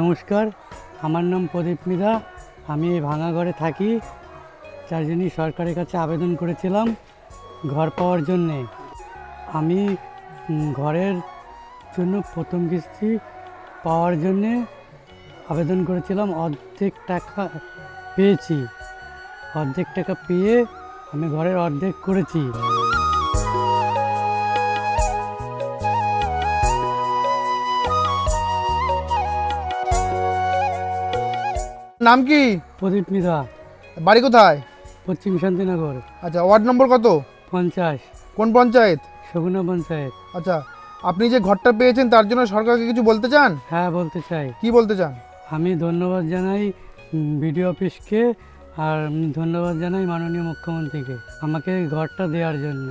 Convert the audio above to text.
নমস্কার, আমার নাম প্রদীপ মৃধা। আমি এই ভাঙা ঘরে থাকি, যার জন্য সরকারের কাছে আবেদন করেছিলাম ঘর পাওয়ার জন্যে। আমি ঘরের জন্য প্রথম কিস্তি পাওয়ার জন্যে আবেদন করেছিলাম। অর্ধেক টাকা পেয়েছি। অর্ধেক টাকা পেয়ে আমি ঘরের অর্ধেক করেছি। নাম কি? প্রদীপ মৃধা, বাড়ি কোথায়? পশ্চিম শান্তিনগর, আচ্ছা, ওয়ার্ড নম্বর কত? 50, কোন পঞ্চায়েত? সগুনা পঞ্চায়েত। আচ্ছা, আপনি যে ঘরটা পেয়েছেন তার জন্য সরকারকে কিছু বলতে চান? হ্যাঁ, বলতে চাই। কি বলতে চান? আমি ধন্যবাদ জানাই বিডিও অফিসকে, আর ধন্যবাদ জানাই মাননীয় মুখ্যমন্ত্রীকে আমাকে ঘরটা দেওয়ার জন্য।